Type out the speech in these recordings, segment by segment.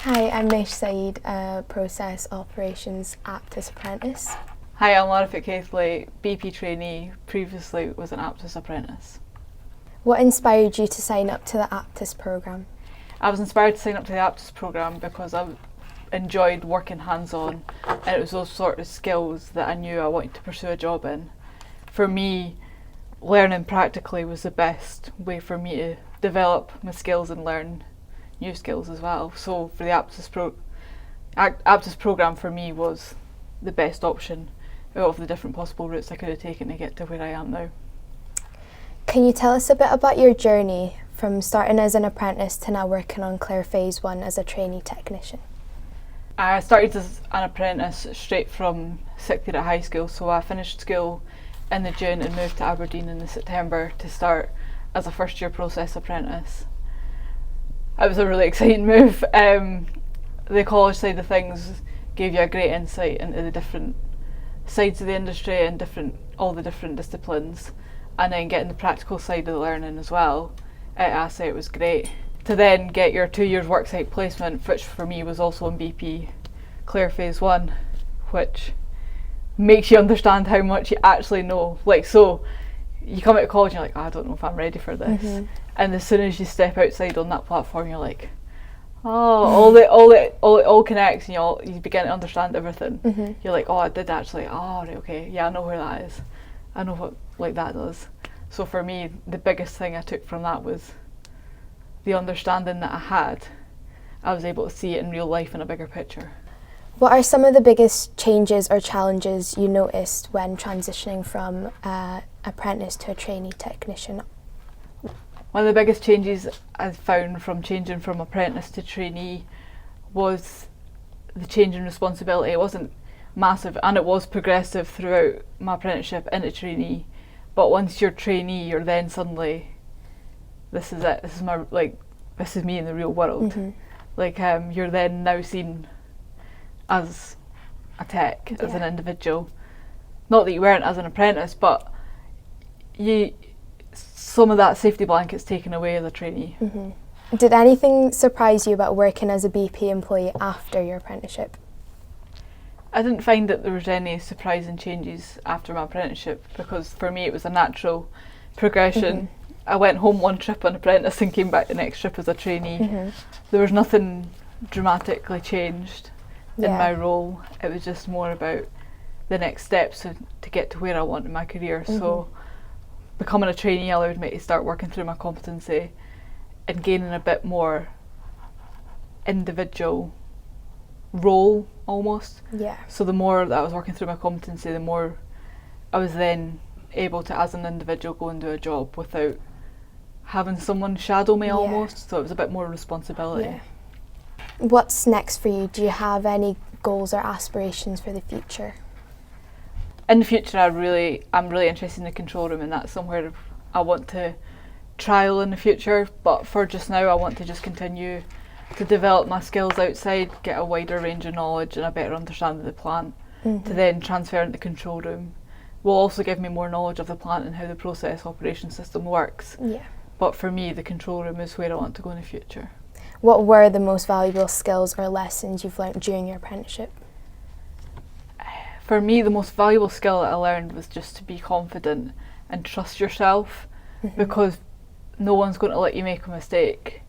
Hi, I'm Maisha Syed, Process Operations APTUS Apprentice. Hi, I'm Lara Pitcaithly, BP trainee, previously was an APTUS apprentice. What inspired you to sign up to the APTUS programme? I was inspired to sign up to the APTUS programme because I enjoyed working hands-on, and it was those sort of skills that I knew I wanted to pursue a job in. For me, learning practically was the best way for me to develop my skills and learn new skills as well. So for the APTUS programme for me was the best option out of the different possible routes I could have taken to get to where I am now. Can you tell us a bit about your journey from starting as an apprentice to now working on Clair Phase One as a trainee technician? I started as an apprentice straight from 6th year at high school, so I finished school in the June and moved to Aberdeen in the September to start as a first year process apprentice. It was a really exciting move. The college side of things gave you a great insight into the different sides of the industry and all the different disciplines, and then getting the practical side of the learning as well at ASSET was great. To then get your 2 years worksite placement, which for me was also in BP Clair Phase One, which makes you understand how much you actually know. Like, so you come out of college and you're like, I don't know if I'm ready for this. And as soon as you step outside on that platform, you're like, oh, it all connects, and you begin to understand everything. You're like, oh, I did actually. Oh, right, okay, yeah, I know where that is. I know what like that does. So for me, the biggest thing I took from that was the understanding that I had. I was able to see it in real life in a bigger picture. What are some of the biggest changes or challenges you noticed when transitioning from apprentice to a trainee technician? One of the biggest changes I found from changing from apprentice to trainee was the change in responsibility. It wasn't massive, and it was progressive throughout my apprenticeship into trainee, but once you're trainee, you're then suddenly, this is it, this is me in the real world. You're then now seen as a tech, as an individual. Not that you weren't as an apprentice, but some of that safety blanket's taken away as a trainee. Did anything surprise you about working as a BP employee after your apprenticeship? I didn't find that there was any surprising changes after my apprenticeship, because for me it was a natural progression. I went home one trip an apprentice and came back the next trip as a trainee. There was nothing dramatically changed in my role. It was just more about the next steps to get to where I want in my career. So becoming a trainee allowed me to start working through my competency and gaining a bit more individual role almost. So the more that I was working through my competency, the more I was then able to, as an individual, go and do a job without having someone shadow me almost. So it was a bit more responsibility. What's next for you? Do you have any goals or aspirations for the future? In the future, I'm really interested in the control room, and that's somewhere I want to trial in the future. But for just now, I want to just continue to develop my skills outside, get a wider range of knowledge and a better understanding of the plant, to then transfer into the control room. Will also give me more knowledge of the plant and how the process operation system works. But for me, the control room is where I want to go in the future. What were the most valuable skills or lessons you've learnt during your apprenticeship? For me, the most valuable skill that I learned was just to be confident and trust yourself, because no one's going to let you make a mistake.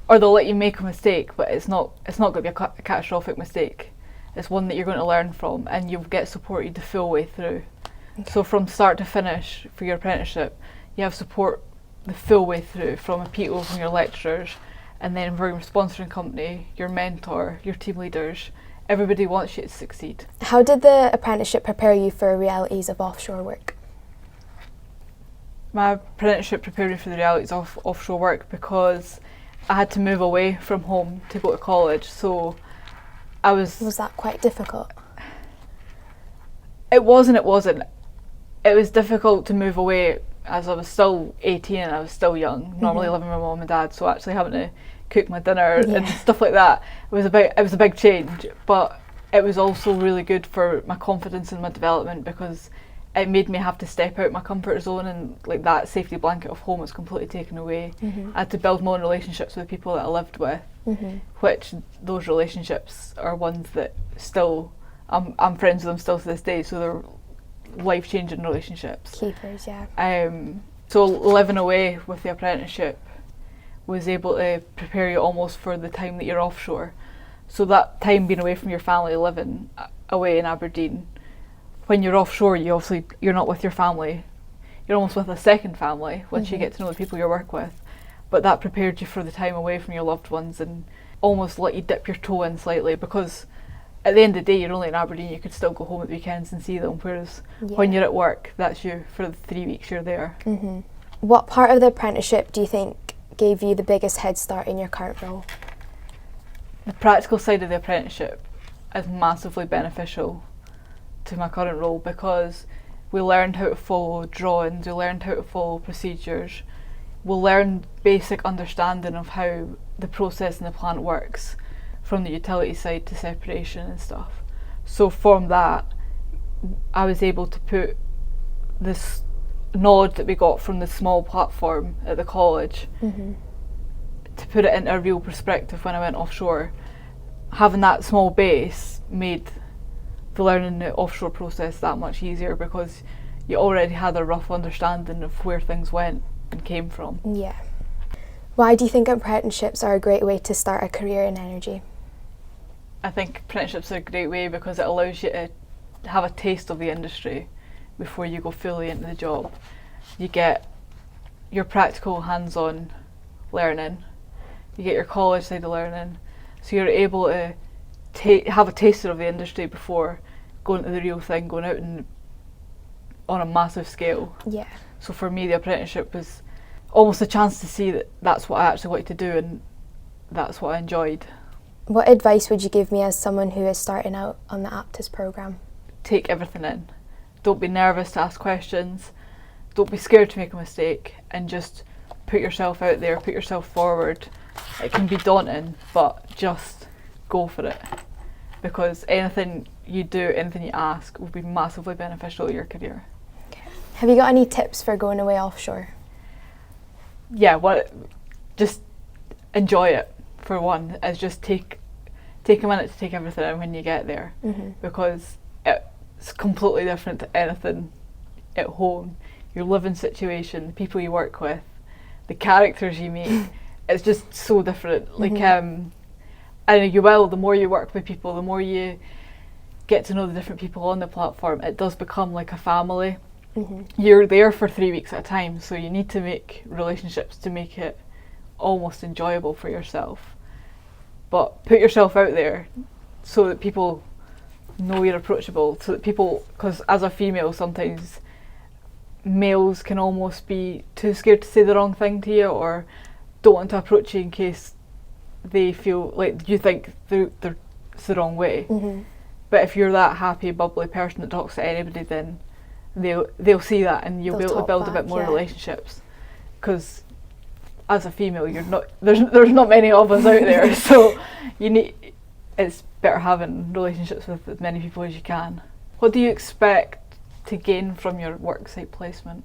Or they'll let you make a mistake, but it's not going to be a catastrophic mistake. It's one that you're going to learn from, and you'll get supported the full way through. So from start to finish for your apprenticeship, you have support the full way through from people, from your lecturers, and then from your sponsoring company, your mentor, your team leaders. Everybody wants you to succeed. How did the apprenticeship prepare you for realities of offshore work? My apprenticeship prepared me for the realities of offshore work because I had to move away from home to go to college. So I was... Was that quite difficult? It was and it wasn't. It was difficult to move away as I was still 18 and I was still young, normally living with my mum and dad, so actually having to cook my dinner and stuff like that, it was a big change, but it was also really good for my confidence and my development, because it made me have to step out my comfort zone, and like that safety blanket of home was completely taken away. I had to build my own relationships with people that I lived with, which those relationships are ones that still I'm friends with them still to this day, so they're life-changing relationships. Keepers, yeah. So living away with the apprenticeship was able to prepare you almost for the time that you're offshore. So that time being away from your family, living away in Aberdeen, when you're offshore, you're not with your family. You're almost with a second family once you get to know the people you work with. But that prepared you for the time away from your loved ones and almost let you dip your toe in slightly, because at the end of the day, you're only in Aberdeen, you could still go home at the weekends and see them, whereas when you're at work, that's you for the 3 weeks you're there. What part of the apprenticeship do you think gave you the biggest head start in your current role? The practical side of the apprenticeship is massively beneficial to my current role, because we learned how to follow drawings, we learned how to follow procedures, we learned basic understanding of how the process in the plant works, from the utility side to separation and stuff. So from that, I was able to put this knowledge that we got from the small platform at the college to put it into a real perspective when I went offshore. Having that small base made the learning the offshore process that much easier, because you already had a rough understanding of where things went and came from. Yeah. Why do you think apprenticeships are a great way to start a career in energy? I think apprenticeships are a great way because it allows you to have a taste of the industry before you go fully into the job. You get your practical hands-on learning, you get your college side of learning, so you're able to have a taster of the industry before going to the real thing, going out and on a massive scale. Yeah. So for me, the apprenticeship was almost a chance to see that that's what I actually wanted to do, and that's what I enjoyed. What advice would you give me as someone who is starting out on the APTUS programme? Take everything in. Don't be nervous to ask questions. Don't be scared to make a mistake, and just put yourself out there, put yourself forward. It can be daunting, but just go for it, because anything you do, anything you ask will be massively beneficial to your career. Okay. Have you got any tips for going away offshore? Yeah, just enjoy it. For one, is just take a minute to take everything in when you get there, because it's completely different to anything at home. Your living situation, the people you work with, the characters you meet, it's just so different. Like, and you will, the more you work with people, the more you get to know the different people on the platform, it does become like a family. You're there for 3 weeks at a time, so you need to make relationships to make it almost enjoyable for yourself. But put yourself out there so that people know you're approachable, so that people, because as a female sometimes males can almost be too scared to say the wrong thing to you, or don't want to approach you in case they feel like you think it's the wrong way. But if you're that happy, bubbly person that talks to anybody, then they'll see that, and you'll be able to build a bit more relationships. Because as a female, you're not there's not many of us out there, so it's better having relationships with as many people as you can. What do you expect to gain from your worksite placement?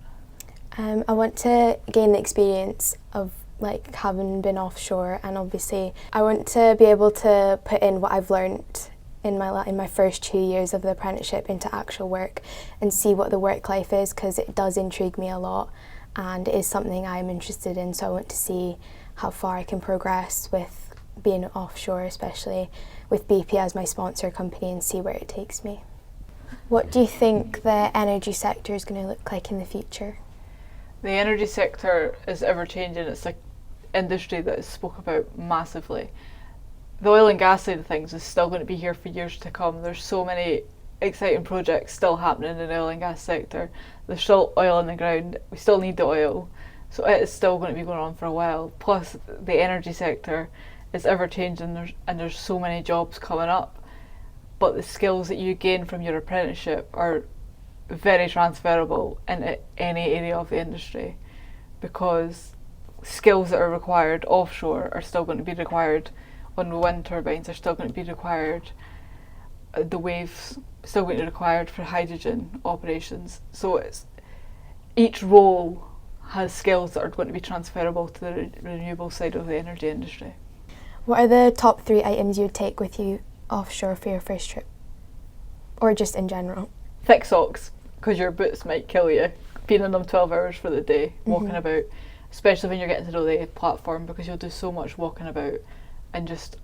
I want to gain the experience of like having been offshore, and obviously I want to be able to put in what I've learnt in my first 2 years of the apprenticeship into actual work and see what the work life is, because it does intrigue me a lot and it is something I'm interested in. So I want to see how far I can progress with being offshore, especially with BP as my sponsor company, and see where it takes me. What do you think the energy sector is going to look like in the future? The energy sector is ever changing. It's an industry that is spoke about massively. The oil and gas side of things is still going to be here for years to come. There's so many exciting projects still happening in the oil and gas sector. There's still oil in the ground. We still need the oil. So it is still going to be going on for a while. Plus, the energy sector is ever changing, and there's so many jobs coming up. But the skills that you gain from your apprenticeship are very transferable into any area of the industry, because skills that are required offshore are still going to be required on wind turbines, are still going to be required. The waves still going to be required for hydrogen operations. So each role has skills that are going to be transferable to the renewable side of the energy industry. What are the top 3 items you would take with you offshore for your first trip? Or just in general? Thick socks, because your boots might kill you being in them 12 hours for the day, walking about, especially when you're getting to know the platform, because you'll do so much walking about and just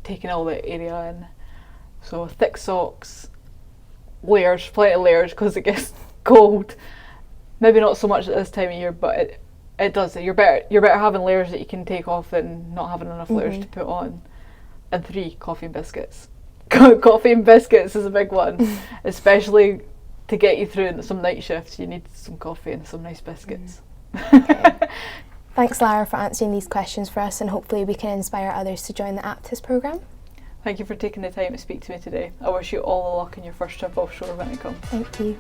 taking all the area in. So thick socks, layers, plenty of layers, because it gets cold. Maybe not so much at this time of year, but it does. You're better having layers that you can take off than not having enough layers to put on. And 3, coffee and biscuits. Coffee and biscuits is a big one, especially to get you through some night shifts. You need some coffee and some nice biscuits. Okay. Thanks, Lara, for answering these questions for us, and hopefully we can inspire others to join the APTUS programme. Thank you for taking the time to speak to me today. I wish you all the luck in your first trip offshore when it comes. Thank you.